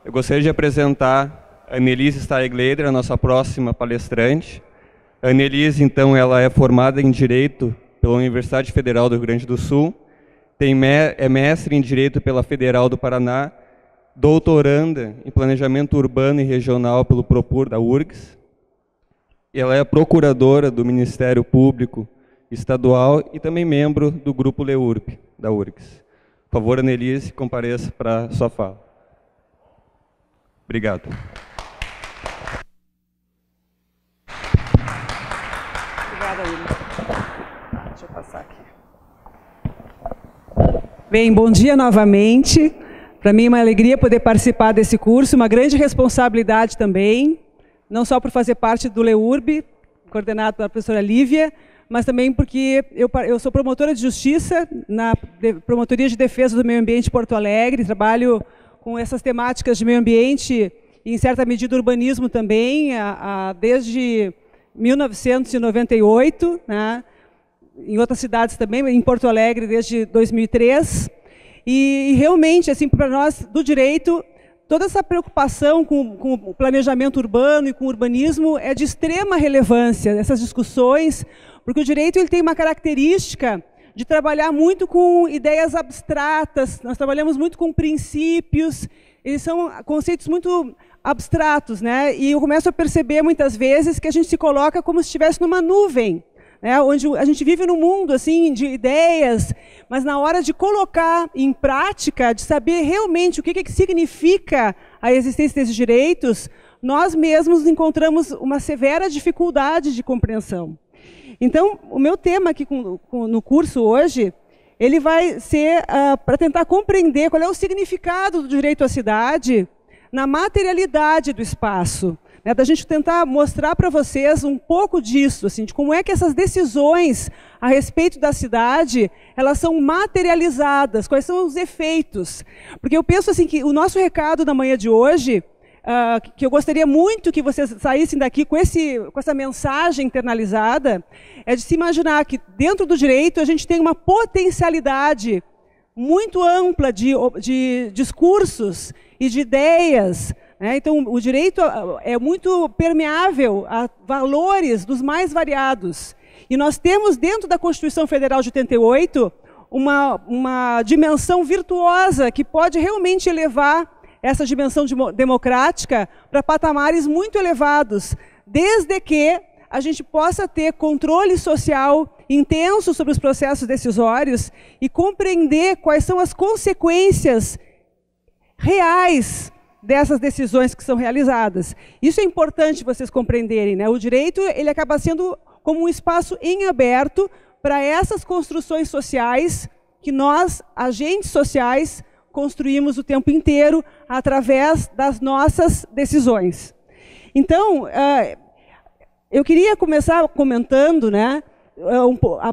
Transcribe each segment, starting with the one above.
Eu gostaria de apresentar a Annelise Staegleider, a nossa próxima palestrante. A Annelise, então, ela é formada em Direito pela Universidade Federal do Rio Grande do Sul, é mestre em Direito pela Federal do Paraná, doutoranda em Planejamento Urbano e Regional pelo Propur da URGS. Ela é procuradora do Ministério Público Estadual e também membro do Grupo LEURB, da URGS. Por favor, Annelise, compareça para a sua fala. Obrigado. Obrigada, William. Deixa eu passar aqui. Bem, bom dia novamente. Para mim é uma alegria poder participar desse curso, uma grande responsabilidade também, não só por fazer parte do LEURB, coordenado pela professora Lívia, mas também porque eu sou promotora de justiça na Promotoria de Defesa do Meio Ambiente de Porto Alegre, trabalho com essas temáticas de meio ambiente e, em certa medida, urbanismo também, desde 1998, né? Em outras cidades também, em Porto Alegre desde 2003. E realmente, assim, para nós do direito, toda essa preocupação com o planejamento urbano e com o urbanismo é de extrema relevância, essas discussões, porque o direito ele tem uma característica de trabalhar muito com ideias abstratas, nós trabalhamos muito com princípios, eles são conceitos muito abstratos, né? E eu começo a perceber muitas vezes que a gente se coloca como se estivesse numa nuvem, né? Onde a gente vive num mundo assim, de ideias, mas na hora de colocar em prática, de saber realmente o que significa a existência desses direitos, nós mesmos encontramos uma severa dificuldade de compreensão. Então, o meu tema aqui no curso hoje, ele vai ser para tentar compreender qual é o significado do direito à cidade na materialidade do espaço, né, da gente tentar mostrar para vocês um pouco disso, assim, de como é que essas decisões a respeito da cidade, elas são materializadas, quais são os efeitos. Porque eu penso assim, que o nosso recado da manhã de hoje, que eu gostaria muito que vocês saíssem daqui com essa mensagem internalizada, é de se imaginar que dentro do direito a gente tem uma potencialidade muito ampla de discursos e de ideias, né? Então, o direito é muito permeável a valores dos mais variados. E nós temos, dentro da Constituição Federal de 88, uma dimensão virtuosa que pode realmente elevar essa dimensão democrática para patamares muito elevados, desde que a gente possa ter controle social intenso sobre os processos decisórios e compreender quais são as consequências reais dessas decisões que são realizadas. Isso é importante vocês compreenderem, né? O direito ele acaba sendo como um espaço em aberto para essas construções sociais que nós, agentes sociais, construímos o tempo inteiro através das nossas decisões. Então, eu queria começar comentando, né,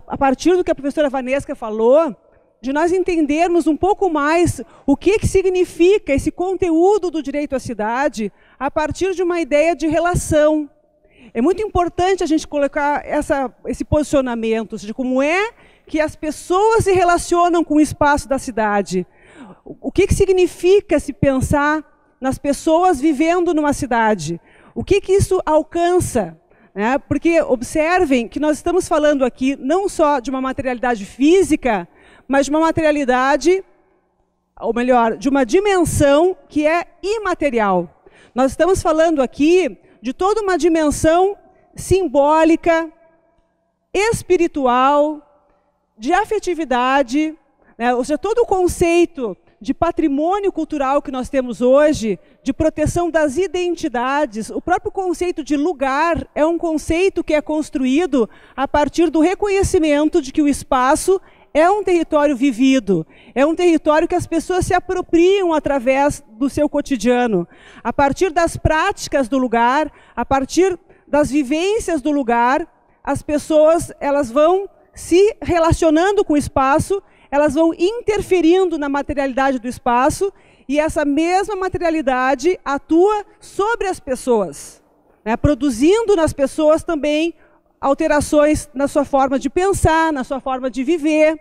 a partir do que a professora Vanesca falou, de nós entendermos um pouco mais o que significa esse conteúdo do direito à cidade a partir de uma ideia de relação. É muito importante a gente colocar esse posicionamento, ou seja, como é que as pessoas se relacionam com o espaço da cidade. O que significa se pensar nas pessoas vivendo numa cidade? O que isso alcança? Né? Porque observem que nós estamos falando aqui não só de uma materialidade física, mas de uma materialidade, ou melhor, de uma dimensão que é imaterial. Nós estamos falando aqui de toda uma dimensão simbólica, espiritual, de afetividade, né? Ou seja, todo o conceito de patrimônio cultural que nós temos hoje, de proteção das identidades, o próprio conceito de lugar é um conceito que é construído a partir do reconhecimento de que o espaço é um território vivido, é um território que as pessoas se apropriam através do seu cotidiano, a partir das práticas do lugar, a partir das vivências do lugar, as pessoas elas vão se relacionando com o espaço, elas vão interferindo na materialidade do espaço e essa mesma materialidade atua sobre as pessoas, né, produzindo nas pessoas também alterações na sua forma de pensar, na sua forma de viver.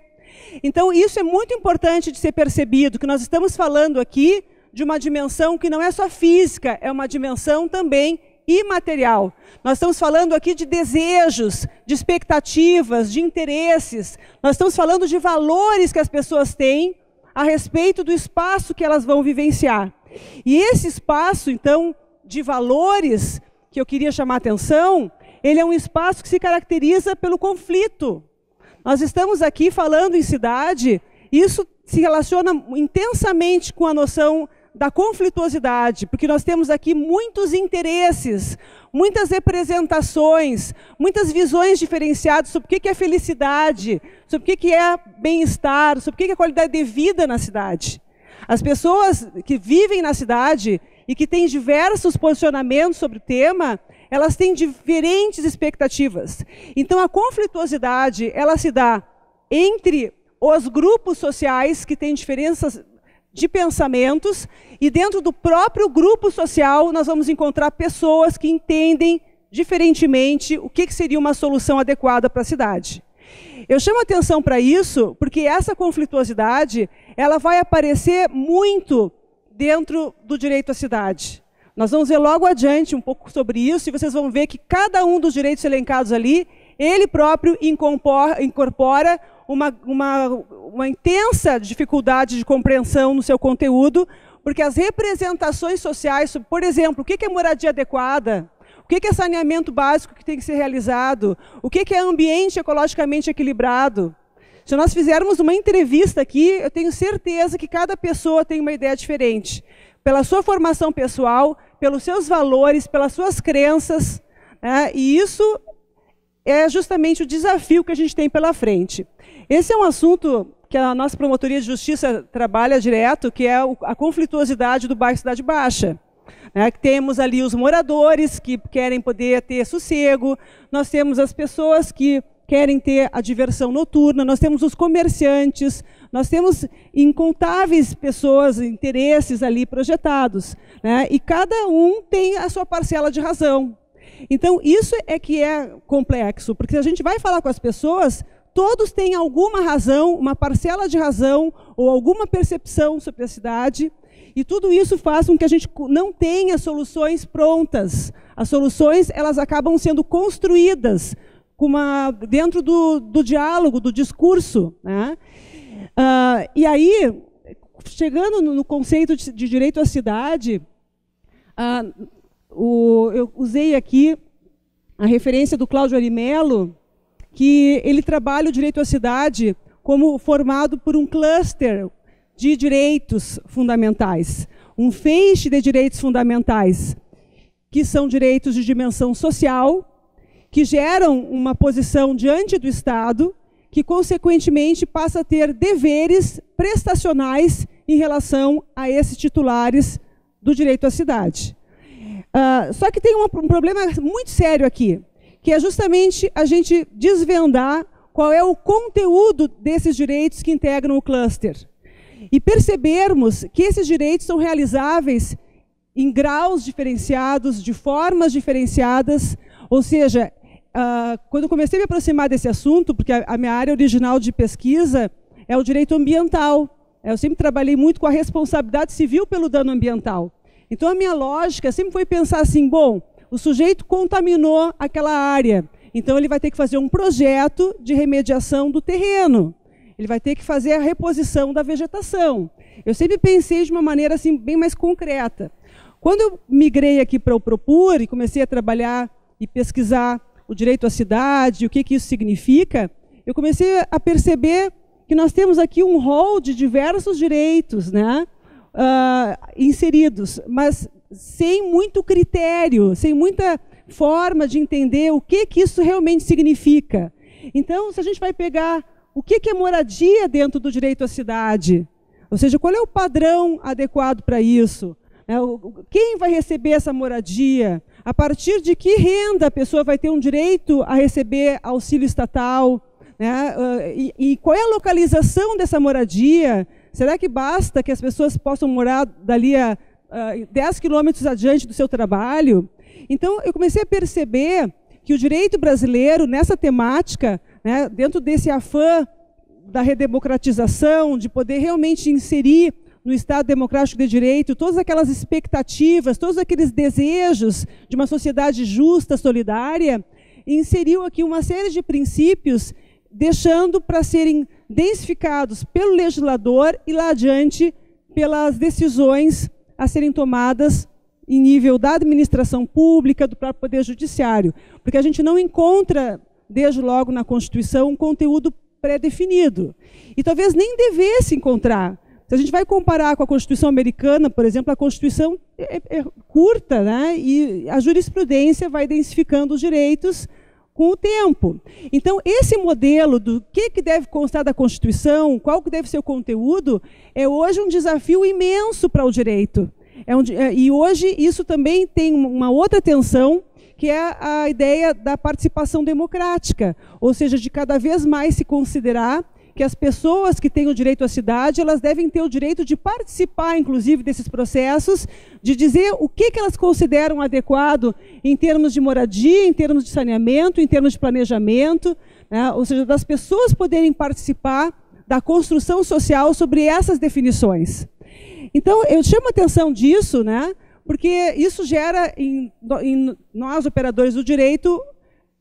Então, isso é muito importante de ser percebido, que nós estamos falando aqui de uma dimensão que não é só física, é uma dimensão também imaterial. Nós estamos falando aqui de desejos, de expectativas, de interesses. Nós estamos falando de valores que as pessoas têm a respeito do espaço que elas vão vivenciar. E esse espaço, então, de valores, que eu queria chamar a atenção, ele é um espaço que se caracteriza pelo conflito. Nós estamos aqui falando em cidade, isso se relaciona intensamente com a noção da conflituosidade, porque nós temos aqui muitos interesses, muitas representações, muitas visões diferenciadas sobre o que é felicidade, sobre o que é bem-estar, sobre o que é qualidade de vida na cidade. As pessoas que vivem na cidade e que têm diversos posicionamentos sobre o tema, elas têm diferentes expectativas. Então, a conflituosidade, ela se dá entre os grupos sociais que têm diferenças de pensamentos, e dentro do próprio grupo social nós vamos encontrar pessoas que entendem diferentemente o que seria uma solução adequada para a cidade. Eu chamo atenção para isso porque essa conflituosidade ela vai aparecer muito dentro do direito à cidade. Nós vamos ver logo adiante um pouco sobre isso, e vocês vão ver que cada um dos direitos elencados ali, ele próprio incorpora uma intensa dificuldade de compreensão no seu conteúdo, porque as representações sociais, por exemplo, o que é moradia adequada, o que é saneamento básico que tem que ser realizado, o que é ambiente ecologicamente equilibrado. Se nós fizermos uma entrevista aqui, eu tenho certeza que cada pessoa tem uma ideia diferente, pela sua formação pessoal, pelos seus valores, pelas suas crenças, né? E isso é justamente o desafio que a gente tem pela frente. Esse é um assunto que a nossa Promotoria de Justiça trabalha direto, que é a conflituosidade do bairro Cidade Baixa. Temos ali os moradores que querem poder ter sossego, nós temos as pessoas que querem ter a diversão noturna, nós temos os comerciantes, nós temos incontáveis pessoas, interesses ali projetados, né? E cada um tem a sua parcela de razão. Então, isso é que é complexo, porque se a gente vai falar com as pessoas, todos têm alguma razão, uma parcela de razão, ou alguma percepção sobre a cidade, e tudo isso faz com que a gente não tenha soluções prontas. As soluções, elas acabam sendo construídas dentro do diálogo, do discurso, né? E aí, chegando no conceito de direito à cidade, eu usei aqui a referência do Cláudio Arimelo, que ele trabalha o direito à cidade como formado por um cluster de direitos fundamentais, um feixe de direitos fundamentais, que são direitos de dimensão social, que geram uma posição diante do Estado, que, consequentemente, passa a ter deveres prestacionais em relação a esses titulares do direito à cidade. Só que tem um problema muito sério aqui, que é justamente a gente desvendar qual é o conteúdo desses direitos que integram o cluster. E percebermos que esses direitos são realizáveis em graus diferenciados, de formas diferenciadas, ou seja, quando eu comecei a me aproximar desse assunto, porque a minha área original de pesquisa é o direito ambiental, eu sempre trabalhei muito com a responsabilidade civil pelo dano ambiental. Então, a minha lógica sempre foi pensar assim, bom, o sujeito contaminou aquela área, então ele vai ter que fazer um projeto de remediação do terreno, ele vai ter que fazer a reposição da vegetação. Eu sempre pensei de uma maneira assim, bem mais concreta. Quando eu migrei aqui para o Propur e comecei a trabalhar e pesquisar o direito à cidade, o que isso significa, eu comecei a perceber que nós temos aqui um rol de diversos direitos, né, inseridos, mas sem muito critério, sem muita forma de entender o que isso realmente significa. Então, se a gente vai pegar o que é moradia dentro do direito à cidade, ou seja, qual é o padrão adequado para isso? Quem vai receber essa moradia? A partir de que renda a pessoa vai ter um direito a receber auxílio estatal? Né? E qual é a localização dessa moradia? Será que basta que as pessoas possam morar dali a 10 quilômetros adiante do seu trabalho? Então, eu comecei a perceber que o direito brasileiro, nessa temática, né, dentro desse afã da redemocratização, de poder realmente inserir no Estado Democrático de Direito, todas aquelas expectativas, todos aqueles desejos de uma sociedade justa, solidária, inseriu aqui uma série de princípios, deixando para serem densificados pelo legislador e lá adiante pelas decisões a serem tomadas em nível da administração pública, do próprio Poder Judiciário. Porque a gente não encontra, desde logo na Constituição, um conteúdo pré-definido. E talvez nem devesse encontrar. Se a gente vai comparar com a Constituição americana, por exemplo, a Constituição é curta, né? E a jurisprudência vai densificando os direitos com o tempo. Então, esse modelo do que deve constar da Constituição, qual que deve ser o conteúdo, é hoje um desafio imenso para o direito. E hoje isso também tem uma outra tensão, que é a ideia da participação democrática, ou seja, de cada vez mais se considerar que as pessoas que têm o direito à cidade, elas devem ter o direito de participar, inclusive, desses processos, de dizer o que elas consideram adequado em termos de moradia, em termos de saneamento, em termos de planejamento, né? Ou seja, das pessoas poderem participar da construção social sobre essas definições. Então, eu chamo a atenção disso, né? Porque isso gera em nós, operadores do direito,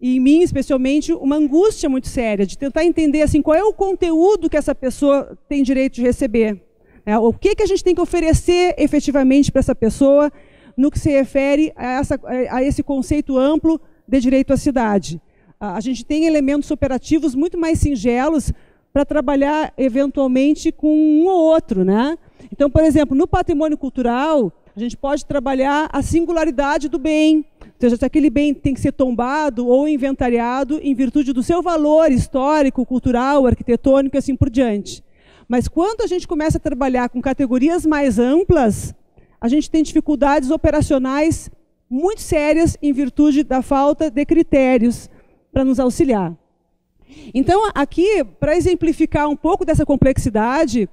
e em mim, especialmente, uma angústia muito séria, de tentar entender assim, qual é o conteúdo que essa pessoa tem direito de receber. Né? O que a gente tem que oferecer efetivamente para essa pessoa no que se refere a esse conceito amplo de direito à cidade. A gente tem elementos operativos muito mais singelos para trabalhar, eventualmente, com um ou outro. Né? Então, por exemplo, no patrimônio cultural, a gente pode trabalhar a singularidade do bem, ou seja, se aquele bem tem que ser tombado ou inventariado em virtude do seu valor histórico, cultural, arquitetônico e assim por diante. Mas quando a gente começa a trabalhar com categorias mais amplas, a gente tem dificuldades operacionais muito sérias em virtude da falta de critérios para nos auxiliar. Então, aqui, para exemplificar um pouco dessa complexidade,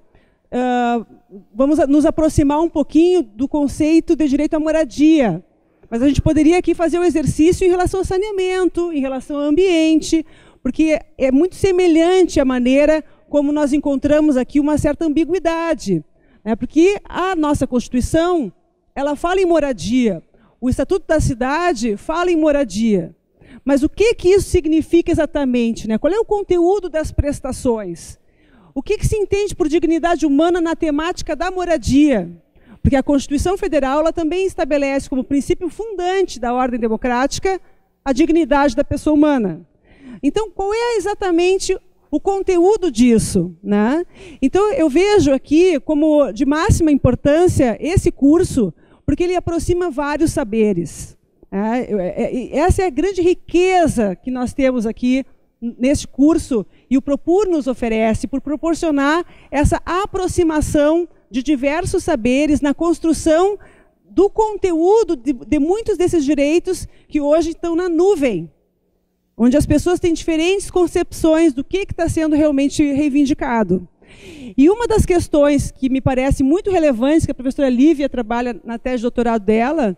vamos nos aproximar um pouquinho do conceito de direito à moradia. Mas a gente poderia aqui fazer um exercício em relação ao saneamento, em relação ao ambiente, porque é muito semelhante a maneira como nós encontramos aqui uma certa ambiguidade. Né? Porque a nossa Constituição, ela fala em moradia. O Estatuto da Cidade fala em moradia. Mas o que isso significa exatamente? Né? Qual é o conteúdo das prestações? O que se entende por dignidade humana na temática da moradia? Porque a Constituição Federal ela também estabelece como princípio fundante da ordem democrática a dignidade da pessoa humana. Então, qual é exatamente o conteúdo disso? Né? Então, eu vejo aqui como de máxima importância esse curso, porque ele aproxima vários saberes. Essa é a grande riqueza que nós temos aqui neste curso, e o Propur nos oferece, por proporcionar essa aproximação de diversos saberes na construção do conteúdo de muitos desses direitos que hoje estão na nuvem, onde as pessoas têm diferentes concepções do que está sendo realmente reivindicado. E uma das questões que me parece muito relevante, que a professora Lívia trabalha na tese de doutorado dela,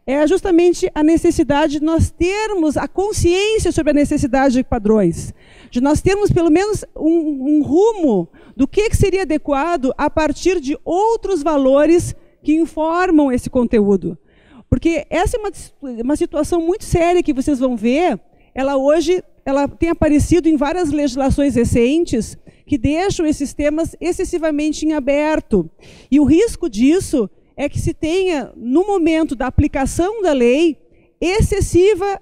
é justamente a necessidade de nós termos a consciência sobre a necessidade de padrões, de nós termos pelo menos um rumo do que seria adequado a partir de outros valores que informam esse conteúdo. Porque essa é uma situação muito séria que vocês vão ver, hoje ela tem aparecido em várias legislações recentes que deixam esses temas excessivamente em aberto. E o risco disso é que se tenha, no momento da aplicação da lei, excessiva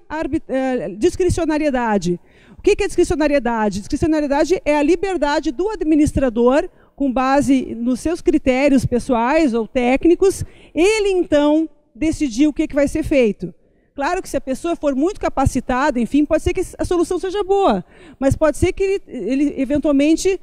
discricionariedade. O que é discricionariedade? Discricionariedade é a liberdade do administrador, com base nos seus critérios pessoais ou técnicos, ele, então, decidir o que vai ser feito. Claro que se a pessoa for muito capacitada, enfim, pode ser que a solução seja boa, mas pode ser que ele eventualmente...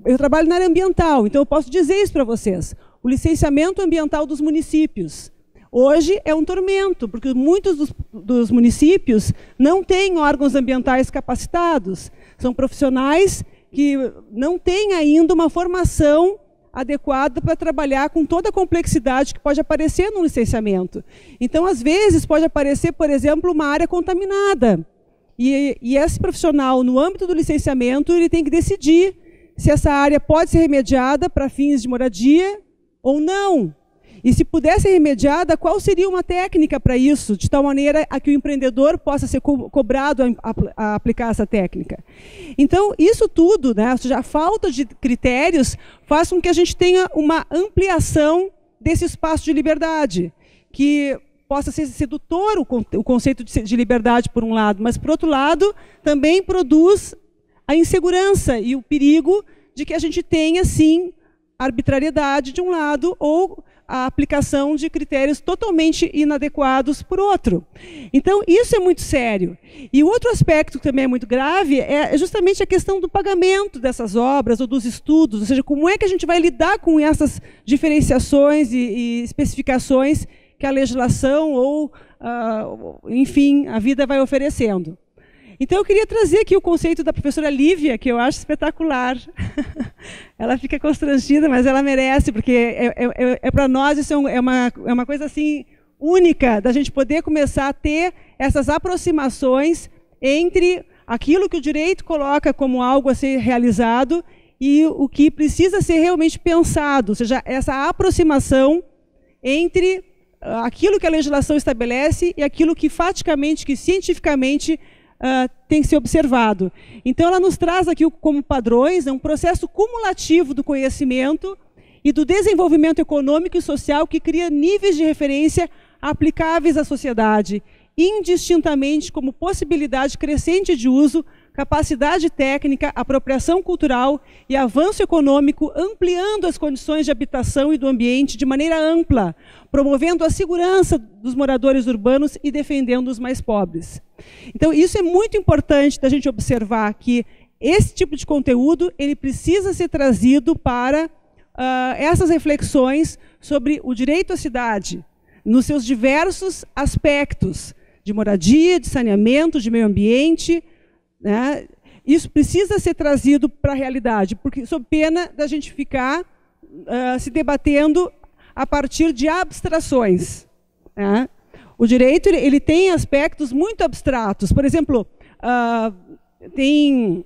Eu trabalho na área ambiental, então eu posso dizer isso para vocês. O licenciamento ambiental dos municípios. Hoje é um tormento, porque muitos dos municípios não têm órgãos ambientais capacitados. São profissionais que não têm ainda uma formação adequada para trabalhar com toda a complexidade que pode aparecer no licenciamento. Então, às vezes, pode aparecer, por exemplo, uma área contaminada. E esse profissional, no âmbito do licenciamento, ele tem que decidir se essa área pode ser remediada para fins de moradia ou não? E se pudesse ser remediada, qual seria uma técnica para isso, de tal maneira a que o empreendedor possa ser cobrado a aplicar essa técnica? Então, isso tudo, né, ou seja, a falta de critérios faz com que a gente tenha uma ampliação desse espaço de liberdade, que possa ser sedutor o conceito de liberdade, por um lado, mas, por outro lado, também produz a insegurança e o perigo de que a gente tenha, sim, arbitrariedade de um lado ou a aplicação de critérios totalmente inadequados por outro. Então, isso é muito sério. E o outro aspecto que também é muito grave é justamente a questão do pagamento dessas obras ou dos estudos, ou seja, como é que a gente vai lidar com essas diferenciações e especificações que a legislação ou, enfim, a vida vai oferecendo. Então, eu queria trazer aqui o conceito da professora Lívia, que eu acho espetacular. Ela fica constrangida, mas ela merece, porque para nós isso é uma coisa assim, única, da gente poder começar a ter essas aproximações entre aquilo que o direito coloca como algo a ser realizado e o que precisa ser realmente pensado, ou seja, essa aproximação entre aquilo que a legislação estabelece e aquilo que faticamente, que cientificamente tem que ser observado. Então, ela nos traz aqui como padrões um processo cumulativo do conhecimento e do desenvolvimento econômico e social que cria níveis de referência aplicáveis à sociedade, indistintamente como possibilidade crescente de uso, capacidade técnica, apropriação cultural e avanço econômico, ampliando as condições de habitação e do ambiente de maneira ampla, promovendo a segurança dos moradores urbanos e defendendo os mais pobres. Então, isso é muito importante da gente observar, que esse tipo de conteúdo ele precisa ser trazido para essas reflexões sobre o direito à cidade, nos seus diversos aspectos, de moradia, de saneamento, de meio ambiente, né? Isso precisa ser trazido para a realidade, porque sob pena da gente ficar se debatendo a partir de abstrações, né? O direito ele tem aspectos muito abstratos. Por exemplo, tem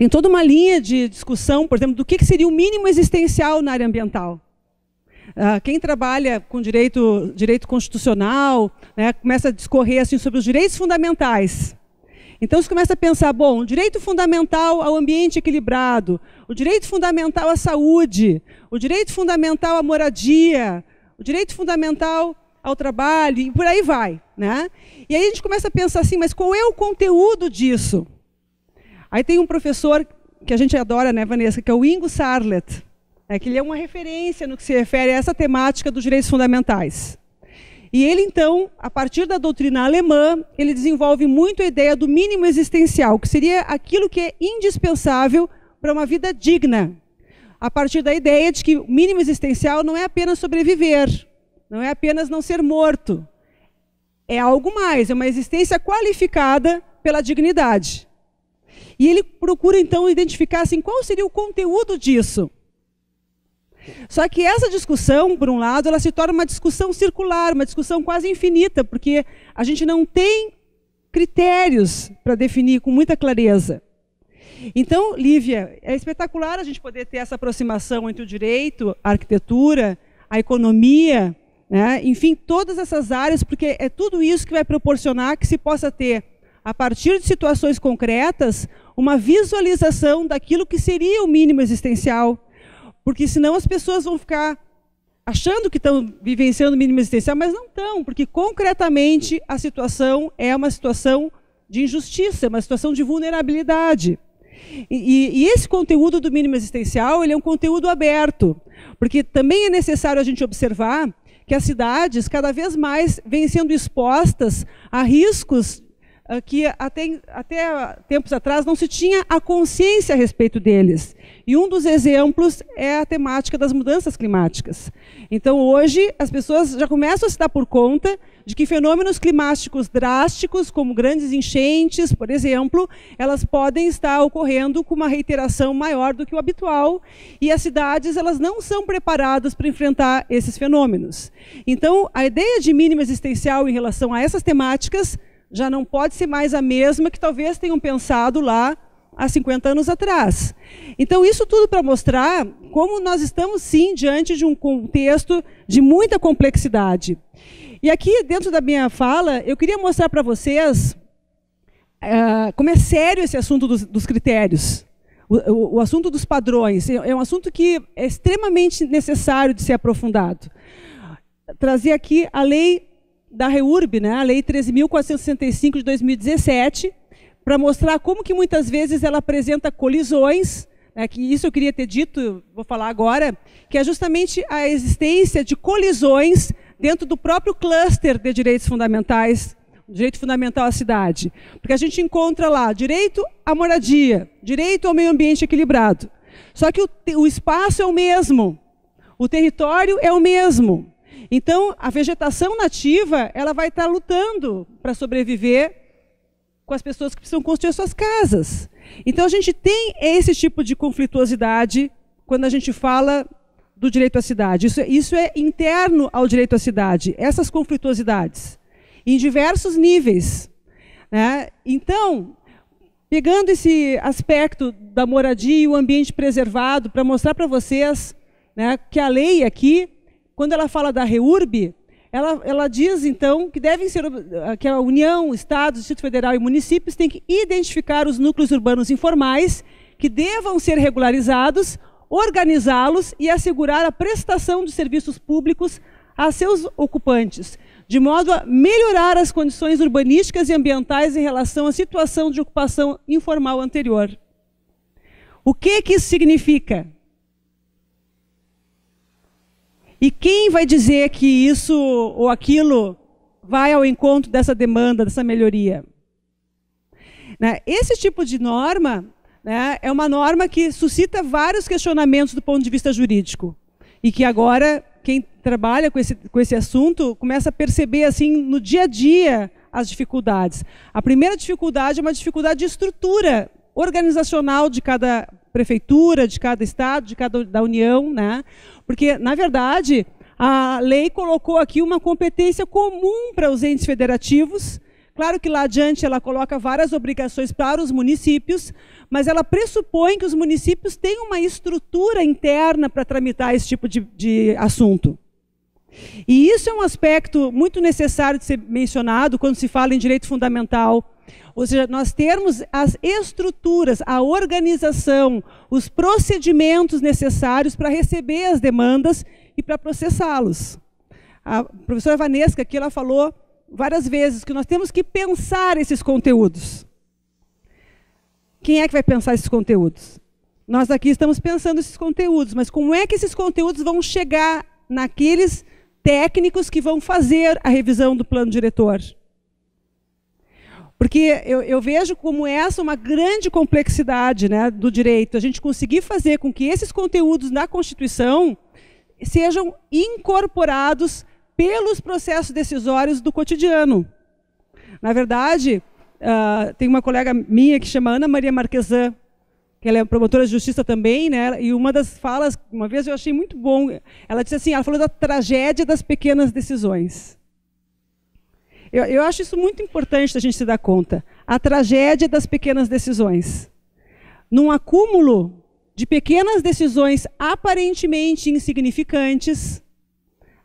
toda uma linha de discussão, por exemplo, do que seria o mínimo existencial na área ambiental. Quem trabalha com direito constitucional, né, começa a discorrer assim, sobre os direitos fundamentais. Então, você começa a pensar, bom, o direito fundamental ao ambiente equilibrado, o direito fundamental à saúde, o direito fundamental à moradia, o direito fundamental ao trabalho, e por aí vai, né? E aí a gente começa a pensar assim, mas qual é o conteúdo disso? Aí tem um professor que a gente adora, né, Vanessa, que é o Ingo Sarlet, que ele é uma referência no que se refere a essa temática dos direitos fundamentais. E ele, então, a partir da doutrina alemã, ele desenvolve muito a ideia do mínimo existencial, que seria aquilo que é indispensável para uma vida digna. A partir da ideia de que o mínimo existencial não é apenas sobreviver, não é apenas não ser morto. É algo mais, é uma existência qualificada pela dignidade. E ele procura, então, identificar assim, qual seria o conteúdo disso. Só que essa discussão, por um lado, ela se torna uma discussão circular, uma discussão quase infinita, porque a gente não tem critérios para definir com muita clareza. Então, Lívia, é espetacular a gente poder ter essa aproximação entre o direito, a arquitetura, a economia, né? Enfim, todas essas áreas, porque é tudo isso que vai proporcionar que se possa ter, a partir de situações concretas, uma visualização daquilo que seria o mínimo existencial. Porque senão as pessoas vão ficar achando que estão vivenciando o mínimo existencial, mas não estão, porque concretamente a situação é uma situação de injustiça, uma situação de vulnerabilidade. E esse conteúdo do mínimo existencial, ele é um conteúdo aberto, porque também é necessário a gente observar que as cidades cada vez mais vêm sendo expostas a riscos que até tempos atrás não se tinha a consciência a respeito deles. E um dos exemplos é a temática das mudanças climáticas. Então, hoje, as pessoas já começam a se dar por conta de que fenômenos climáticos drásticos, como grandes enchentes, por exemplo, elas podem estar ocorrendo com uma reiteração maior do que o habitual, e as cidades elas não são preparadas para enfrentar esses fenômenos. Então, a ideia de mínimo existencial em relação a essas temáticas já não pode ser mais a mesma que talvez tenham pensado lá há 50 anos atrás. Então, isso tudo para mostrar como nós estamos, sim, diante de um contexto de muita complexidade. E aqui, dentro da minha fala, eu queria mostrar para vocês como é sério esse assunto dos critérios, o assunto dos padrões. É um assunto que é extremamente necessário de ser aprofundado. Trazer aqui a lei da REURB, né, a lei 13.465 de 2017, para mostrar como que muitas vezes ela apresenta colisões, né, que isso eu queria ter dito, vou falar agora, que é justamente a existência de colisões dentro do próprio cluster de direitos fundamentais, direito fundamental à cidade. Porque a gente encontra lá direito à moradia, direito ao meio ambiente equilibrado. Só que o espaço é o mesmo, o território é o mesmo. Então, a vegetação nativa ela vai estar lutando para sobreviver com as pessoas que precisam construir suas casas. Então, a gente tem esse tipo de conflituosidade quando a gente fala do direito à cidade. Isso é interno ao direito à cidade, essas conflituosidades, em diversos níveis, né? Então, pegando esse aspecto da moradia e o ambiente preservado, para mostrar para vocês, né, que a lei aqui, quando ela fala da REURB, ela diz, então, que devem ser, que a União, Estados, Distrito Federal e municípios têm que identificar os núcleos urbanos informais que devam ser regularizados, organizá-los e assegurar a prestação de serviços públicos a seus ocupantes, de modo a melhorar as condições urbanísticas e ambientais em relação à situação de ocupação informal anterior. O que isso significa? E quem vai dizer que isso ou aquilo vai ao encontro dessa demanda, dessa melhoria? Né? Esse tipo de norma, né, é uma norma que suscita vários questionamentos do ponto de vista jurídico. E que agora, quem trabalha com esse assunto, começa a perceber assim, no dia a dia as dificuldades. A primeira dificuldade é uma dificuldade de estrutura organizacional de cada prefeitura, de cada estado, da União, né? Porque, na verdade, a lei colocou aqui uma competência comum para os entes federativos. Claro que lá adiante ela coloca várias obrigações para os municípios, mas ela pressupõe que os municípios têm uma estrutura interna para tramitar esse tipo de assunto. E isso é um aspecto muito necessário de ser mencionado quando se fala em direito fundamental. Ou seja, nós termos as estruturas, a organização, os procedimentos necessários para receber as demandas e para processá-los. A professora Vanesca aqui ela falou várias vezes que nós temos que pensar esses conteúdos. Quem é que vai pensar esses conteúdos? Nós aqui estamos pensando esses conteúdos, mas como é que esses conteúdos vão chegar naqueles técnicos que vão fazer a revisão do plano diretor? Porque eu vejo como essa uma grande complexidade, né, do direito, a gente conseguir fazer com que esses conteúdos na Constituição sejam incorporados pelos processos decisórios do cotidiano. Na verdade, tem uma colega minha que chama Ana Maria Marquesan, que ela é promotora de justiça também, né, e uma das falas, uma vez eu achei muito bom, ela disse assim, ela falou da tragédia das pequenas decisões. Eu acho isso muito importante a gente se dar conta. A tragédia das pequenas decisões. Num acúmulo de pequenas decisões aparentemente insignificantes,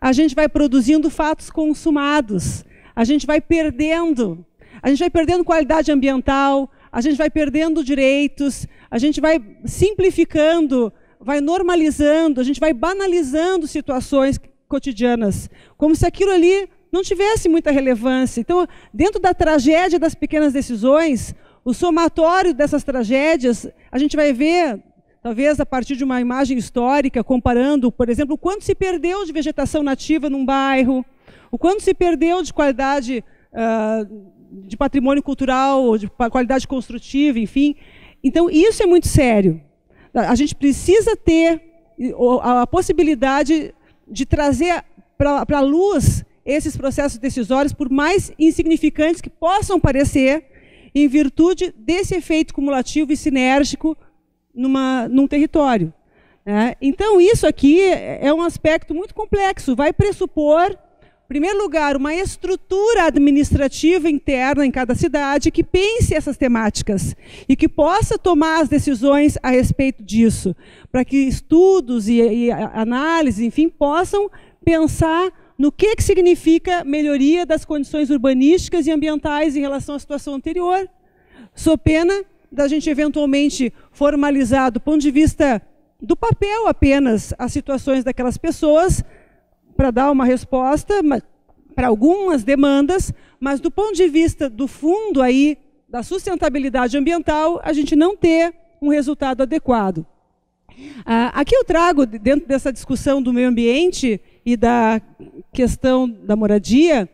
a gente vai produzindo fatos consumados, a gente vai perdendo qualidade ambiental, a gente vai perdendo direitos, a gente vai simplificando, vai normalizando, a gente vai banalizando situações cotidianas, como se aquilo ali não tivesse muita relevância. Então, dentro da tragédia das pequenas decisões, o somatório dessas tragédias, a gente vai ver, talvez a partir de uma imagem histórica, comparando, por exemplo, o quanto se perdeu de vegetação nativa num bairro, o quanto se perdeu de qualidade de patrimônio cultural, de qualidade construtiva, enfim. Então, isso é muito sério. A gente precisa ter a possibilidade de trazer para a luz esses processos decisórios, por mais insignificantes que possam parecer, em virtude desse efeito cumulativo e sinérgico num território. Né? Então, isso aqui é um aspecto muito complexo, vai pressupor em primeiro lugar, uma estrutura administrativa interna em cada cidade que pense essas temáticas e que possa tomar as decisões a respeito disso, para que estudos e análises, enfim, possam pensar no que significa melhoria das condições urbanísticas e ambientais em relação à situação anterior, sob pena da gente eventualmente formalizar do ponto de vista do papel apenas as situações daquelas pessoas, para dar uma resposta para algumas demandas, mas do ponto de vista do fundo aí, da sustentabilidade ambiental, a gente não ter um resultado adequado. Aqui eu trago, dentro dessa discussão do meio ambiente e da questão da moradia,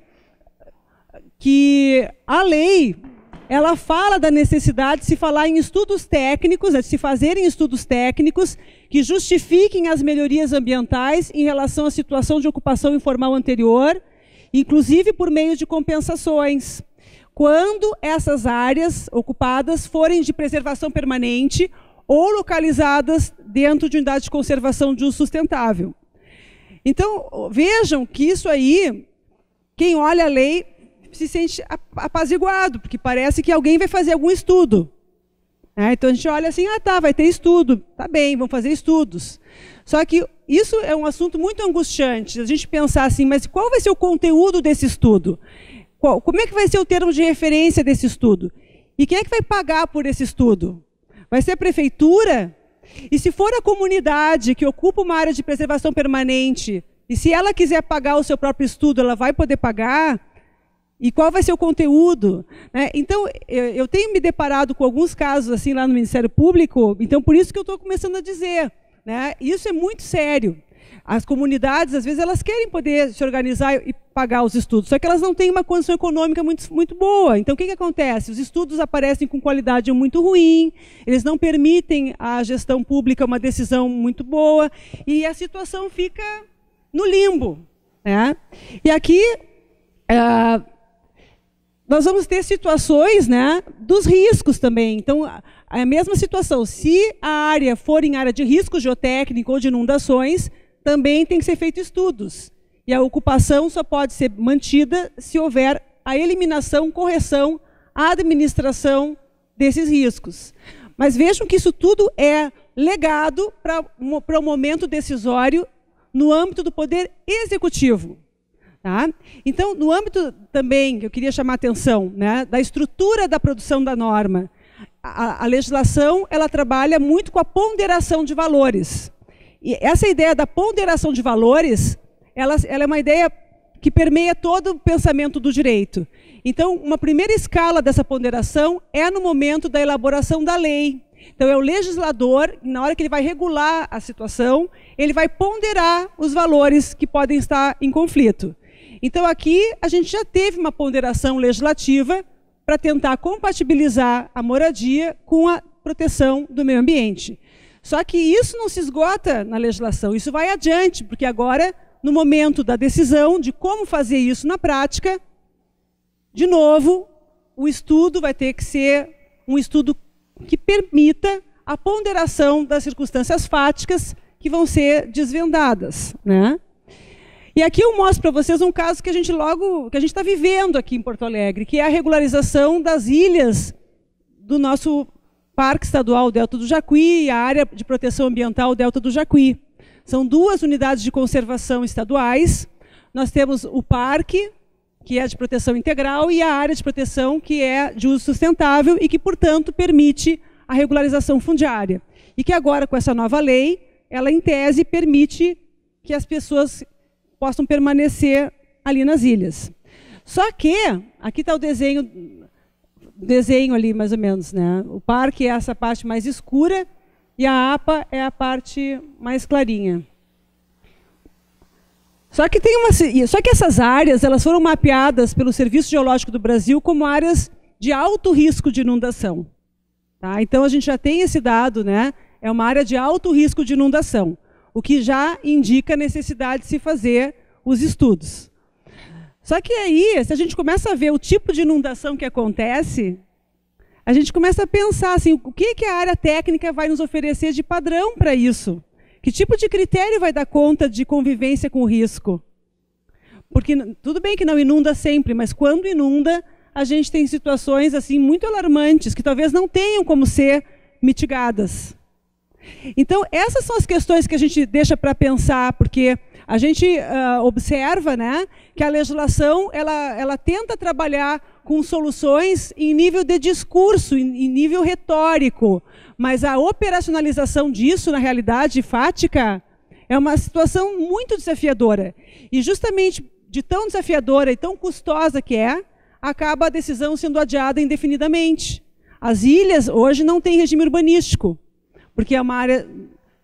que a lei, ela fala da necessidade de se falar em estudos técnicos, de se fazerem estudos técnicos que justifiquem as melhorias ambientais em relação à situação de ocupação informal anterior, inclusive por meio de compensações, quando essas áreas ocupadas forem de preservação permanente ou localizadas dentro de unidade de conservação de uso sustentável. Então, vejam que isso aí, quem olha a lei se sente apaziguado, porque parece que alguém vai fazer algum estudo. Então a gente olha assim, tá, vai ter estudo, tá bem, vamos fazer estudos. Só que isso é um assunto muito angustiante, a gente pensar assim, mas qual vai ser o conteúdo desse estudo? Como é que vai ser o termo de referência desse estudo? E quem é que vai pagar por esse estudo? Vai ser a prefeitura? E se for a comunidade que ocupa uma área de preservação permanente, e se ela quiser pagar o seu próprio estudo, ela vai poder pagar? E qual vai ser o conteúdo? Então, eu tenho me deparado com alguns casos assim lá no Ministério Público, então por isso que eu estou começando a dizer, isso é muito sério. As comunidades, às vezes, elas querem poder se organizar e pagar os estudos, só que elas não têm uma condição econômica muito boa. Então, o que acontece? Os estudos aparecem com qualidade muito ruim, eles não permitem à gestão pública uma decisão muito boa, e a situação fica no limbo. E aqui nós vamos ter situações dos riscos também. Então, a mesma situação, se a área for em área de risco geotécnico ou de inundações, também tem que ser feito estudos. E a ocupação só pode ser mantida se houver a eliminação, correção, a administração desses riscos. Mas vejam que isso tudo é legado para o momento decisório no âmbito do poder executivo. Então, no âmbito também, eu queria chamar a atenção, da estrutura da produção da norma, a legislação ela trabalha muito com a ponderação de valores. E essa ideia da ponderação de valores, ela é uma ideia que permeia todo o pensamento do direito. Então, uma primeira escala dessa ponderação é no momento da elaboração da lei. Então, é o legislador, na hora que ele vai regular a situação, ele vai ponderar os valores que podem estar em conflito. Então, aqui, a gente já teve uma ponderação legislativa para tentar compatibilizar a moradia com a proteção do meio ambiente. Só que isso não se esgota na legislação, isso vai adiante, porque agora, no momento da decisão de como fazer isso na prática, de novo, o estudo vai ter que ser um estudo que permita a ponderação das circunstâncias fáticas que vão ser desvendadas. E aqui eu mostro para vocês um caso que a gente está vivendo aqui em Porto Alegre, que é a regularização das ilhas do nosso Parque Estadual Delta do Jacuí e a área de proteção ambiental Delta do Jacuí. São duas unidades de conservação estaduais. Nós temos o parque, que é de proteção integral, e a área de proteção, que é de uso sustentável e que, portanto, permite a regularização fundiária. E que agora, com essa nova lei, ela, em tese, permite que as pessoas possam permanecer ali nas ilhas. Só que, aqui está o desenho ali, mais ou menos. O parque é essa parte mais escura e a APA é a parte mais clarinha. Só que essas áreas elas foram mapeadas pelo Serviço Geológico do Brasil como áreas de alto risco de inundação. Então, a gente já tem esse dado, é uma área de alto risco de inundação, o que já indica a necessidade de se fazer os estudos. Só que aí, se a gente começa a ver o tipo de inundação que acontece, a gente começa a pensar assim, o que a área técnica vai nos oferecer de padrão para isso? Que tipo de critério vai dar conta de convivência com o risco? Porque tudo bem que não inunda sempre, mas quando inunda, a gente tem situações assim muito alarmantes, que talvez não tenham como ser mitigadas. Então, essas são as questões que a gente deixa para pensar, porque a gente observa, né, que a legislação ela tenta trabalhar com soluções em nível de discurso, em nível retórico, mas a operacionalização disso, na realidade fática, é uma situação muito desafiadora. E justamente de tão desafiadora e tão custosa que é, acaba a decisão sendo adiada indefinidamente. As ilhas hoje não têm regime urbanístico, porque é uma área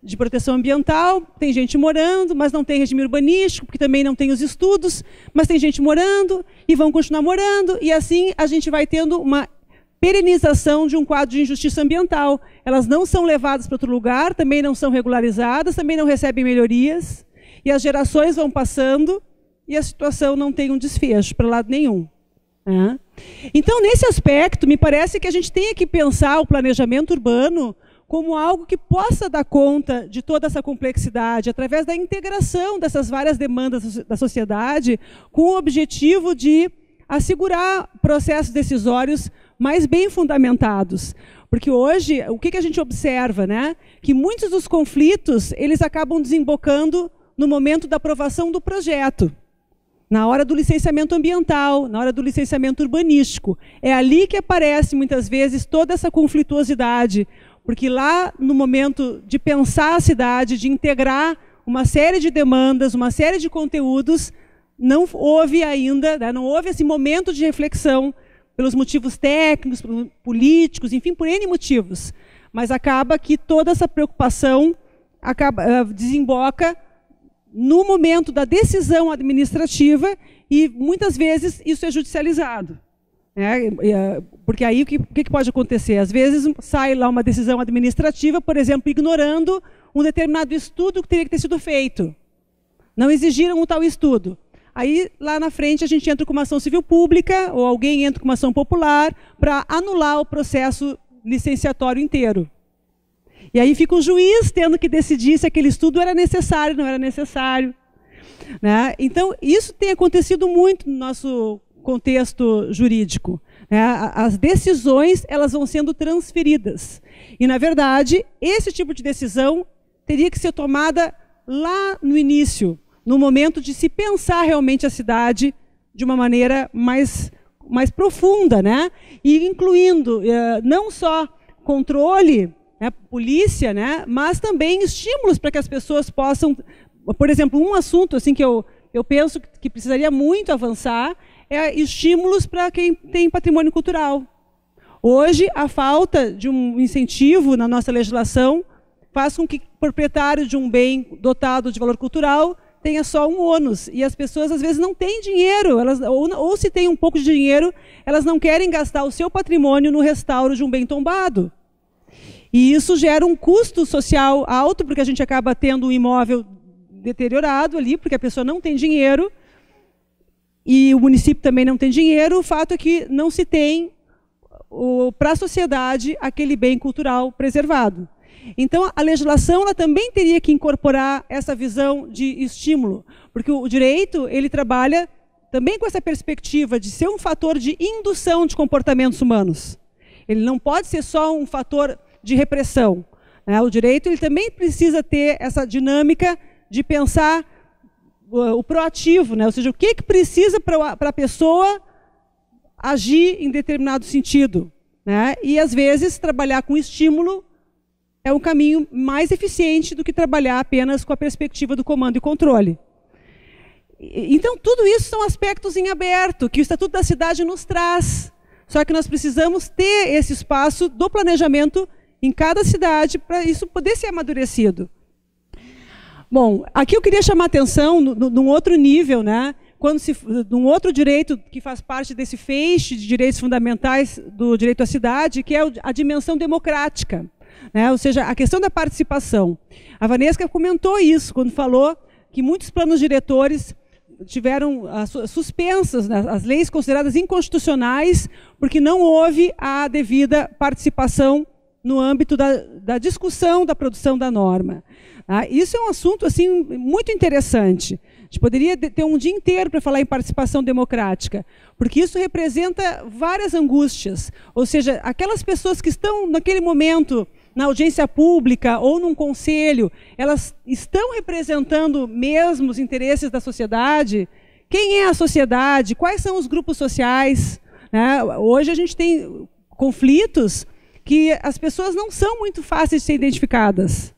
de proteção ambiental, tem gente morando, mas não tem regime urbanístico, porque também não tem os estudos, mas tem gente morando e vão continuar morando, e assim a gente vai tendo uma perenização de um quadro de injustiça ambiental. Elas não são levadas para outro lugar, também não são regularizadas, também não recebem melhorias, e as gerações vão passando e a situação não tem um desfecho para lado nenhum. Então, nesse aspecto, me parece que a gente tem que pensar o planejamento urbano como algo que possa dar conta de toda essa complexidade, através da integração dessas várias demandas da sociedade, com o objetivo de assegurar processos decisórios mais bem fundamentados. Porque hoje, o que a gente observa, né? Que muitos dos conflitos, eles acabam desembocando no momento da aprovação do projeto, na hora do licenciamento ambiental, na hora do licenciamento urbanístico. É ali que aparece, muitas vezes, toda essa conflituosidade, porque lá, no momento de pensar a cidade, de integrar uma série de demandas, uma série de conteúdos, não houve ainda, né, não houve esse momento de reflexão pelos motivos técnicos, políticos, enfim, por N motivos. Mas acaba que toda essa preocupação desemboca no momento da decisão administrativa e, muitas vezes, isso é judicializado. Porque aí o que pode acontecer? Às vezes sai lá uma decisão administrativa, por exemplo, ignorando um determinado estudo que teria que ter sido feito. Não exigiram um tal estudo. Aí, lá na frente, a gente entra com uma ação civil pública, ou alguém entra com uma ação popular, para anular o processo licenciatório inteiro. E aí fica o juiz tendo que decidir se aquele estudo era necessário ou não era necessário. Né? Então, isso tem acontecido muito no nosso contexto jurídico. Né? As decisões elas vão sendo transferidas. E, na verdade, esse tipo de decisão teria que ser tomada lá no início, no momento de se pensar realmente a cidade de uma maneira mais profunda, né? E incluindo não só controle, né, polícia, né, mas também estímulos para que as pessoas possam... Por exemplo, um assunto assim, que eu penso que precisaria muito avançar é estímulos para quem tem patrimônio cultural. Hoje, a falta de um incentivo na nossa legislação faz com que o proprietário de um bem dotado de valor cultural tenha só um ônus. E as pessoas, às vezes, não têm dinheiro, ou se tem um pouco de dinheiro, elas não querem gastar o seu patrimônio no restauro de um bem tombado. E isso gera um custo social alto, porque a gente acaba tendo um imóvel deteriorado ali, porque a pessoa não tem dinheiro, e o município também não tem dinheiro. O fato é que não se tem, para a sociedade, aquele bem cultural preservado. Então, a legislação ela também teria que incorporar essa visão de estímulo, porque o direito ele trabalha também com essa perspectiva de ser um fator de indução de comportamentos humanos. Ele não pode ser só um fator de repressão. Né? O direito ele também precisa ter essa dinâmica de pensar o proativo, né? Ou seja, o que precisa para a pessoa agir em determinado sentido. Né? E, às vezes, trabalhar com estímulo é um caminho mais eficiente do que trabalhar apenas com a perspectiva do comando e controle. Então, tudo isso são aspectos em aberto, que o Estatuto da Cidade nos traz. Só que nós precisamos ter esse espaço do planejamento em cada cidade para isso poder ser amadurecido. Bom, aqui eu queria chamar a atenção num outro nível, né? Num outro direito que faz parte desse feixe de direitos fundamentais do direito à cidade, que é a dimensão democrática. Né? Ou seja, a questão da participação. A Vanesca comentou isso quando falou que muitos planos diretores tiveram suspensas, né, as leis consideradas inconstitucionais, porque não houve a devida participação no âmbito da discussão da produção da norma. Isso é um assunto assim, muito interessante. A gente poderia ter um dia inteiro para falar em participação democrática, porque isso representa várias angústias. Ou seja, aquelas pessoas que estão naquele momento na audiência pública ou num conselho, elas estão representando mesmo os interesses da sociedade? Quem é a sociedade? Quais são os grupos sociais? Hoje a gente tem conflitos que as pessoas não são muito fáceis de ser identificadas.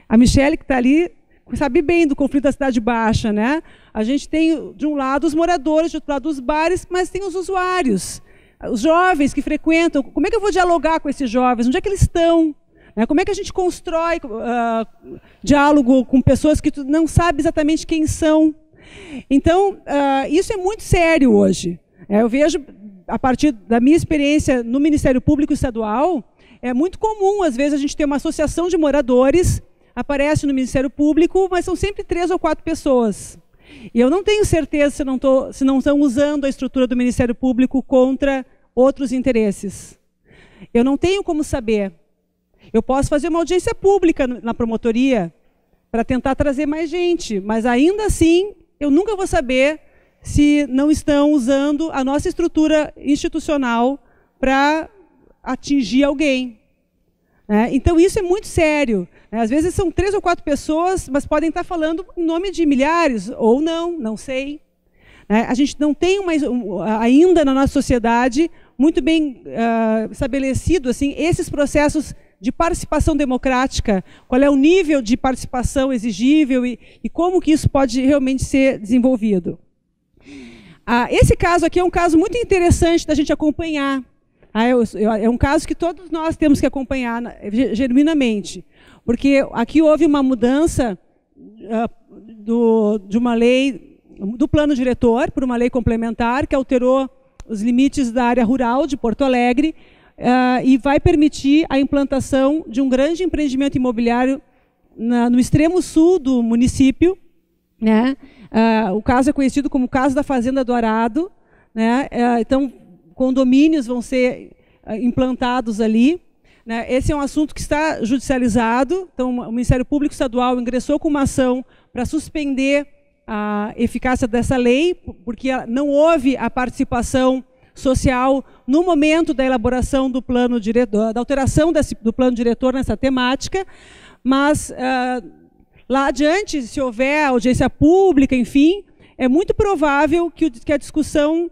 A Michele, que está ali, sabe bem do conflito da Cidade Baixa, né? A gente tem, de um lado, os moradores, de outro lado, os bares, mas tem os usuários, os jovens que frequentam. Como é que eu vou dialogar com esses jovens? Onde é que eles estão? Como é que a gente constrói diálogo com pessoas que tu não sabe exatamente quem são? Então, isso é muito sério hoje. Eu vejo, a partir da minha experiência no Ministério Público Estadual, é muito comum, às vezes, a gente ter uma associação de moradores, aparece no Ministério Público, mas são sempre 3 ou 4 pessoas. E eu não tenho certeza se não estão usando a estrutura do Ministério Público contra outros interesses. Eu não tenho como saber. Eu posso fazer uma audiência pública na promotoria para tentar trazer mais gente, mas ainda assim eu nunca vou saber se não estão usando a nossa estrutura institucional para atingir alguém. Então isso é muito sério. Às vezes são 3 ou 4 pessoas, mas podem estar falando em nome de milhares, ou não sei. A gente não tem ainda na nossa sociedade muito bem estabelecido assim, esses processos de participação democrática, qual é o nível de participação exigível e como que isso pode realmente ser desenvolvido. Esse caso aqui é um caso muito interessante da gente acompanhar. É um caso que todos nós temos que acompanhar genuinamente, porque aqui houve uma mudança de uma lei, do plano diretor, por uma lei complementar, que alterou os limites da área rural de Porto Alegre, e vai permitir a implantação de um grande empreendimento imobiliário no extremo sul do município. O caso é conhecido como o caso da Fazenda do Arado. Então, condomínios vão ser implantados ali. Esse é um assunto que está judicializado. Então, o Ministério Público Estadual ingressou com uma ação para suspender a eficácia dessa lei, porque não houve a participação social no momento da elaboração do plano diretor, da alteração do plano diretor nessa temática, mas lá adiante, se houver audiência pública, enfim, é muito provável que a discussão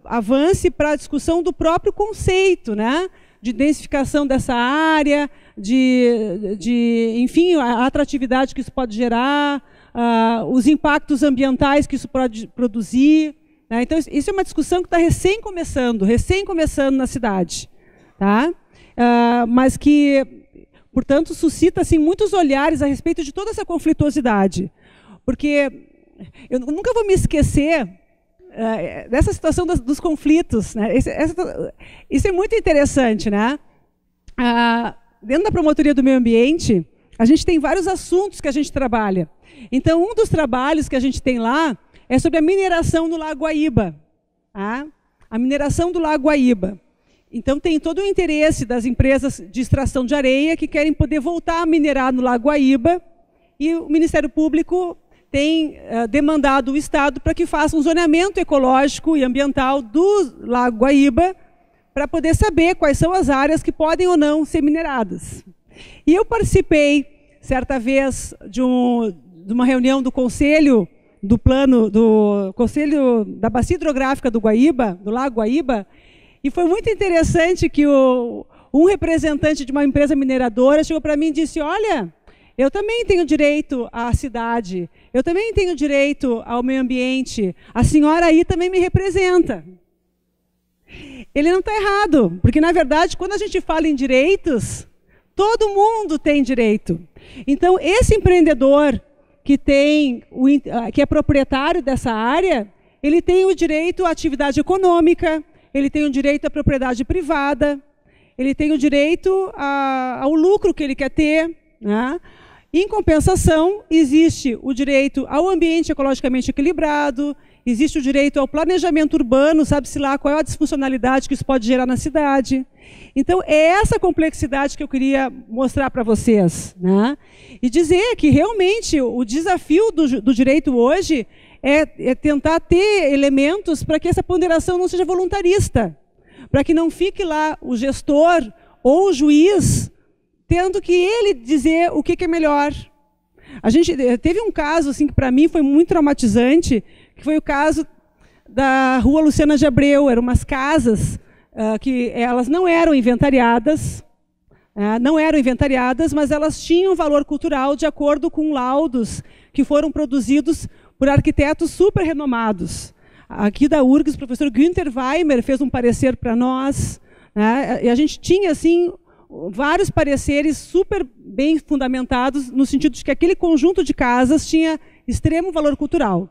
avance para a discussão do próprio conceito, de densificação dessa área, enfim, a atratividade que isso pode gerar, os impactos ambientais que isso pode produzir. Então, isso é uma discussão que está recém começando na cidade. Mas que, portanto, suscita assim, muitos olhares a respeito de toda essa conflituosidade. Porque eu nunca vou me esquecer dessa situação dos conflitos. Isso é muito interessante. Dentro da Promotoria do Meio Ambiente, a gente tem vários assuntos que a gente trabalha. Então, um dos trabalhos que a gente tem lá é sobre a mineração no Lago Guaíba. A mineração do Lago Guaíba. Então, tem todo o interesse das empresas de extração de areia que querem poder voltar a minerar no Lago Guaíba, e o Ministério Público tem demandado o Estado para que faça um zoneamento ecológico e ambiental do Lago Guaíba, para poder saber quais são as áreas que podem ou não ser mineradas. E eu participei, certa vez, de uma reunião do Conselho do Conselho da Bacia Hidrográfica do Guaíba, do Lago Guaíba, e foi muito interessante que um representante de uma empresa mineradora chegou para mim e disse: olha, eu também tenho direito à cidade, eu também tenho direito ao meio ambiente, a senhora aí também me representa. Ele não está errado, porque, na verdade, quando a gente fala em direitos, todo mundo tem direito. Então, esse empreendedor que é proprietário dessa área, ele tem o direito à atividade econômica, ele tem o direito à propriedade privada, ele tem o direito ao lucro que ele quer ter. Em compensação, existe o direito ao ambiente ecologicamente equilibrado, existe o direito ao planejamento urbano, sabe-se lá qual é a disfuncionalidade que isso pode gerar na cidade. Então, é essa complexidade que eu queria mostrar para vocês, né? E dizer que, realmente, o desafio do direito hoje é tentar ter elementos para que essa ponderação não seja voluntarista, para que não fique lá o gestor ou o juiz tendo que ele dizer o que é melhor. A gente teve um caso assim, que para mim foi muito traumatizante, que foi o caso da Rua Luciana de Abreu. Eram umas casas que elas não eram inventariadas, mas elas tinham valor cultural de acordo com laudos que foram produzidos por arquitetos super renomados. Aqui da URGS, o professor Günther Weimer fez um parecer para nós, né? E a gente tinha assim vários pareceres super bem fundamentados, no sentido de que aquele conjunto de casas tinha extremo valor cultural.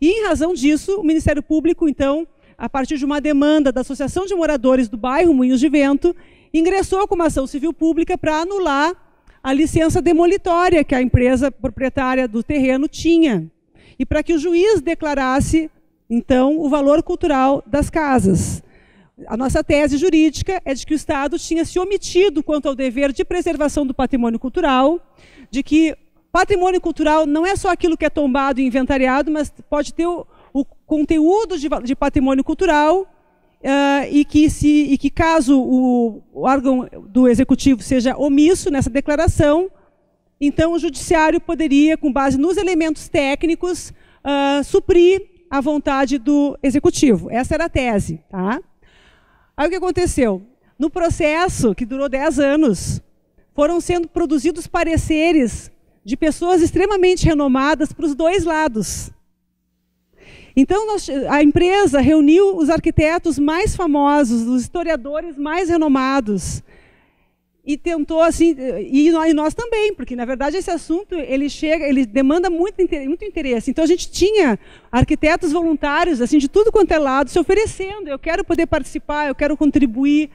E, em razão disso, o Ministério Público, então, a partir de uma demanda da Associação de Moradores do bairro Moinhos de Vento, ingressou com uma ação civil pública para anular a licença demolitória que a empresa proprietária do terreno tinha, e para que o juiz declarasse, então, o valor cultural das casas. A nossa tese jurídica é de que o Estado tinha se omitido quanto ao dever de preservação do patrimônio cultural, de que patrimônio cultural não é só aquilo que é tombado e inventariado, mas pode ter o conteúdo de patrimônio cultural, e que caso o órgão do Executivo seja omisso nessa declaração, então o Judiciário poderia, com base nos elementos técnicos, suprir a vontade do Executivo. Essa era a tese, tá? Aí o que aconteceu? No processo, que durou 10 anos, foram sendo produzidos pareceres de pessoas extremamente renomadas para os dois lados. Então, a empresa reuniu os arquitetos mais famosos, os historiadores mais renomados, e tentou, assim, e nós também, porque, na verdade, esse assunto ele demanda muito interesse. Então, a gente tinha arquitetos voluntários, assim, de tudo quanto é lado, se oferecendo. Eu quero poder participar, eu quero contribuir.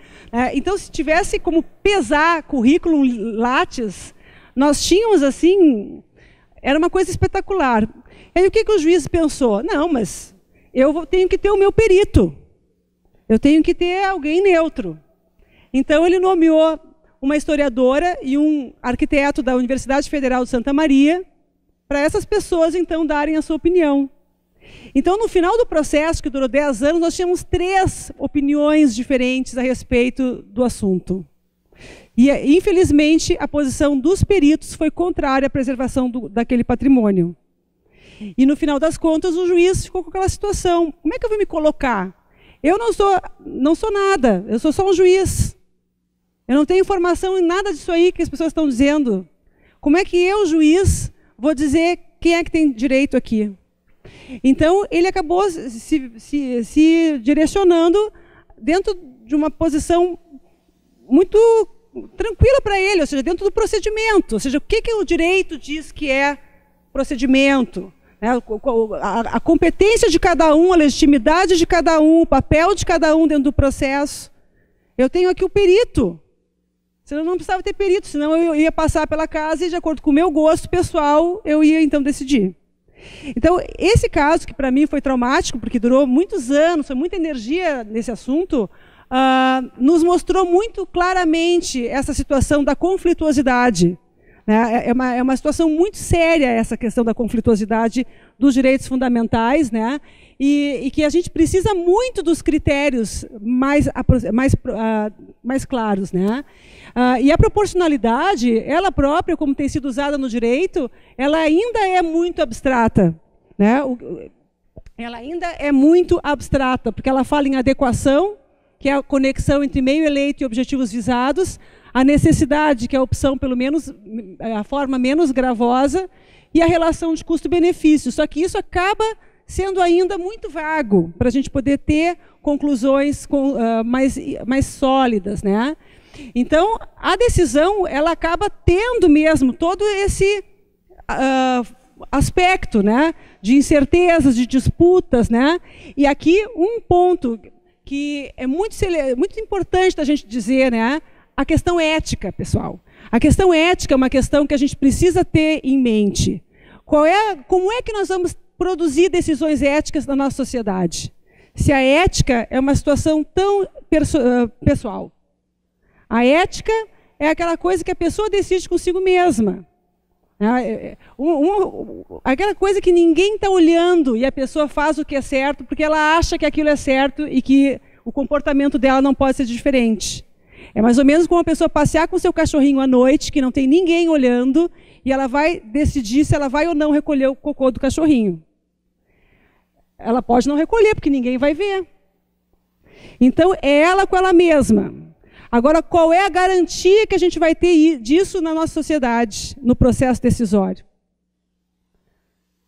Então, se tivesse como pesar currículo Lattes, nós tínhamos, assim, era uma coisa espetacular. E aí, o que o juiz pensou? Não, mas eu tenho que ter o meu perito. Eu tenho que ter alguém neutro. Então, ele nomeou uma historiadora e um arquiteto da Universidade Federal de Santa Maria, para essas pessoas, então, darem a sua opinião. Então, no final do processo, que durou 10 anos, nós tínhamos 3 opiniões diferentes a respeito do assunto. E, infelizmente, a posição dos peritos foi contrária à preservação daquele patrimônio. E, no final das contas, o juiz ficou com aquela situação. Como é que eu vou me colocar? Eu não sou nada, eu sou só um juiz. Eu não tenho informação em nada disso aí que as pessoas estão dizendo. Como é que eu, juiz, vou dizer quem é que tem direito aqui? Então, ele acabou se direcionando dentro de uma posição muito tranquila para ele, ou seja, dentro do procedimento. Ou seja, o que o direito diz que é procedimento? A competência de cada um, a legitimidade de cada um, o papel de cada um dentro do processo. Eu tenho aqui o perito. Senão não precisava ter perito, senão eu ia passar pela casa e, de acordo com o meu gosto pessoal, eu ia, então, decidir. Então, esse caso, que para mim foi traumático, porque durou muitos anos, foi muita energia nesse assunto, nos mostrou muito claramente essa situação da conflituosidade. Né? É uma situação muito séria essa questão da conflituosidade dos direitos fundamentais, né? E que a gente precisa muito dos critérios mais claros, né? E a proporcionalidade, ela própria, como tem sido usada no direito, ela ainda é muito abstrata, né? Ela ainda é muito abstrata, porque ela fala em adequação, que é a conexão entre meio eleito e objetivos visados, a necessidade, que é a opção, pelo menos, a forma menos gravosa, e a relação de custo-benefício. Só que isso acaba sendo ainda muito vago, para a gente poder ter conclusões mais sólidas, né? Então, a decisão, ela acaba tendo mesmo todo esse aspecto, né, de incertezas, de disputas, né? E aqui um ponto que é muito importante da gente dizer, né, a questão ética, pessoal. A questão ética é uma questão que a gente precisa ter em mente. Como é que nós vamos produzir decisões éticas na nossa sociedade? Se a ética é uma situação tão pessoal. A ética é aquela coisa que a pessoa decide consigo mesma. Aquela coisa que ninguém está olhando e a pessoa faz o que é certo porque ela acha que aquilo é certo e que o comportamento dela não pode ser diferente. É mais ou menos como uma pessoa passear com o seu cachorrinho à noite, que não tem ninguém olhando, e ela vai decidir se ela vai ou não recolher o cocô do cachorrinho. Ela pode não recolher, porque ninguém vai ver. Então, é ela com ela mesma. Agora, qual é a garantia que a gente vai ter disso na nossa sociedade, no processo decisório?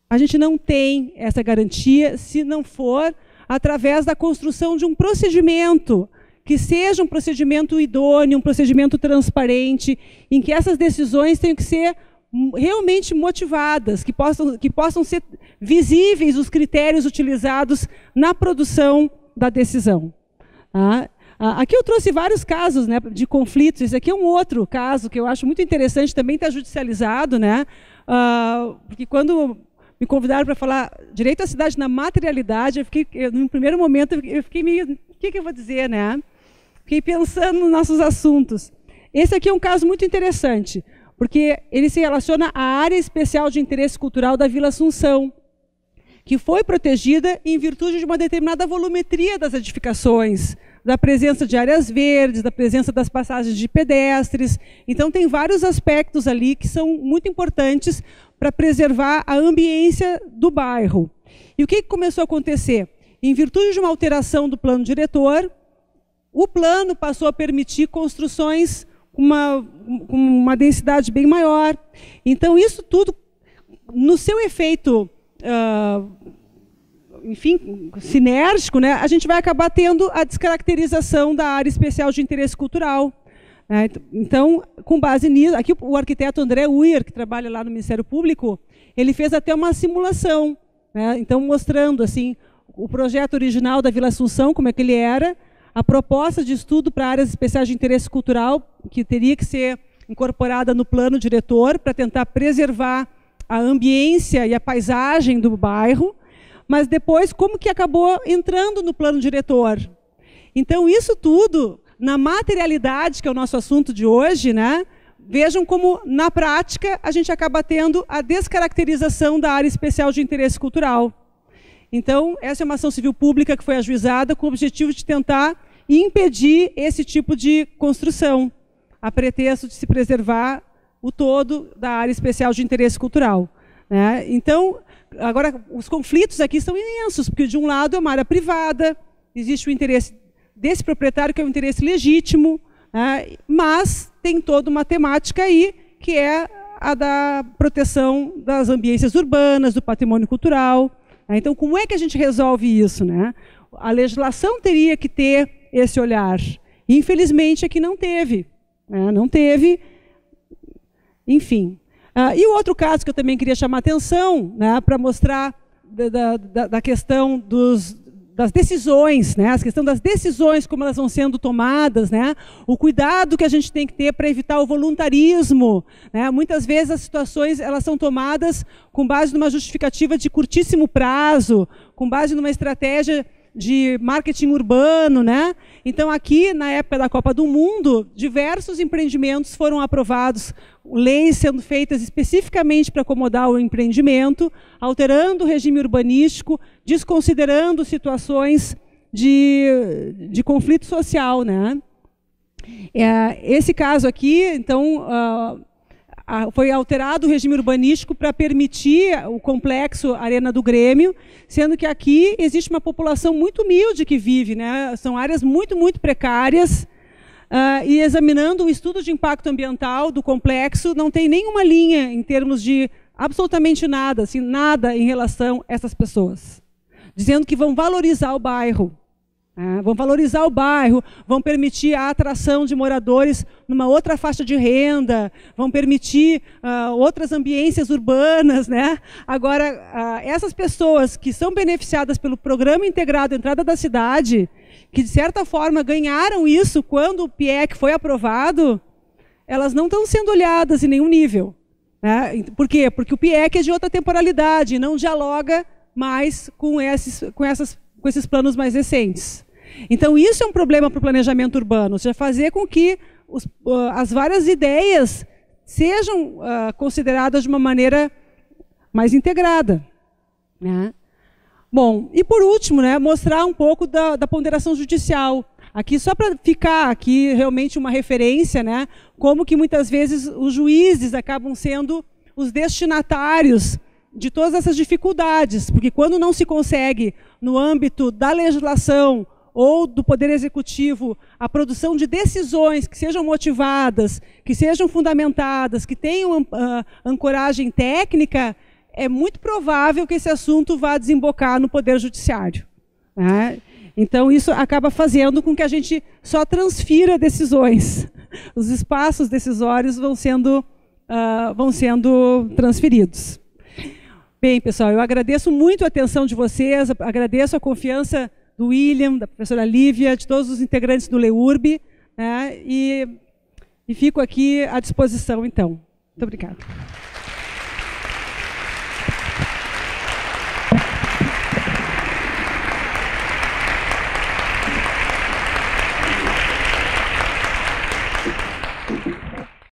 A gente não tem essa garantia se não for através da construção de um procedimento, que seja um procedimento idôneo, um procedimento transparente, em que essas decisões tenham que ser realmente motivadas, que possam ser visíveis os critérios utilizados na produção da decisão. Tá? Aqui eu trouxe vários casos, né, de conflitos. Esse aqui é um outro caso que eu acho muito interessante, também está judicializado, né, porque quando me convidaram para falar direito à cidade na materialidade, no primeiro momento, eu fiquei meio, o que eu vou dizer, né? Fiquei pensando nos nossos assuntos. Esse aqui é um caso muito interessante, porque ele se relaciona à área especial de interesse cultural da Vila Assunção, que foi protegida em virtude de uma determinada volumetria das edificações, da presença de áreas verdes, da presença das passagens de pedestres. Então, tem vários aspectos ali que são muito importantes para preservar a ambiência do bairro. E o que começou a acontecer? Em virtude de uma alteração do plano diretor, o plano passou a permitir construções com uma densidade bem maior. Então, isso tudo, no seu efeito, enfim, sinérgico, né, a gente vai acabar tendo a descaracterização da área especial de interesse cultural. Então, com base nisso, aqui o arquiteto André Uyer, que trabalha lá no Ministério Público, ele fez até uma simulação, né, então mostrando assim, o projeto original da Vila Assunção, como é que ele era, a proposta de estudo para áreas especiais de interesse cultural, que teria que ser incorporada no plano diretor para tentar preservar a ambiência e a paisagem do bairro, mas depois como que acabou entrando no plano diretor. Então, isso tudo, na materialidade, que é o nosso assunto de hoje, né, vejam como, na prática, a gente acaba tendo a descaracterização da área especial de interesse cultural. Então, essa é uma ação civil pública que foi ajuizada com o objetivo de tentar impedir esse tipo de construção, a pretexto de se preservar o todo da área especial de interesse cultural. Né? Então, agora, os conflitos aqui são imensos, porque de um lado é uma área privada, existe o interesse desse proprietário, que é um interesse legítimo, né? Mas tem toda uma temática aí, que é a da proteção das ambiências urbanas, do patrimônio cultural. Então, como é que a gente resolve isso? Né? A legislação teria que ter esse olhar. Infelizmente, aqui não teve. Né? Não teve. Enfim. E o outro caso que eu também queria chamar a atenção, né, para mostrar da questão das decisões, né, a questão das decisões, como elas vão sendo tomadas, né, o cuidado que a gente tem que ter para evitar o voluntarismo. Né, muitas vezes as situações elas são tomadas com base numa justificativa de curtíssimo prazo, com base numa estratégia de marketing urbano, né? Então, aqui, na época da Copa do Mundo, diversos empreendimentos foram aprovados, leis sendo feitas especificamente para acomodar o empreendimento, alterando o regime urbanístico, desconsiderando situações de conflito social, né? Esse caso aqui, então, foi alterado o regime urbanístico para permitir o complexo Arena do Grêmio, sendo que aqui existe uma população muito humilde que vive, né? São áreas muito, muito precárias, e examinando o estudo de impacto ambiental do complexo, não tem nenhuma linha em termos de absolutamente nada, assim, nada em relação a essas pessoas, dizendo que vão valorizar o bairro. Vão valorizar o bairro, vão permitir a atração de moradores numa outra faixa de renda, vão permitir outras ambiências urbanas. Né? Agora, essas pessoas que são beneficiadas pelo Programa Integrado Entrada da Cidade, que de certa forma ganharam isso quando o PIEC foi aprovado, elas não estão sendo olhadas em nenhum nível. Né? Por quê? Porque o PIEC é de outra temporalidade, não dialoga mais com esses planos mais recentes. Então, isso é um problema para o planejamento urbano, ou seja, fazer com que as várias ideias sejam consideradas de uma maneira mais integrada. Né? Bom, e por último, né, mostrar um pouco da ponderação judicial. Aqui, só para ficar aqui realmente uma referência, né, como que muitas vezes os juízes acabam sendo os destinatários de todas essas dificuldades, porque quando não se consegue, no âmbito da legislação ou do Poder Executivo, a produção de decisões que sejam motivadas, que sejam fundamentadas, que tenham ancoragem técnica, é muito provável que esse assunto vá desembocar no Poder Judiciário. Né? Então, isso acaba fazendo com que a gente só transfira decisões. Os espaços decisórios vão sendo transferidos. Bem, pessoal, eu agradeço muito a atenção de vocês, agradeço a confiança do William, da professora Lívia, de todos os integrantes do LEURB, né, e fico aqui à disposição, então. Muito obrigada.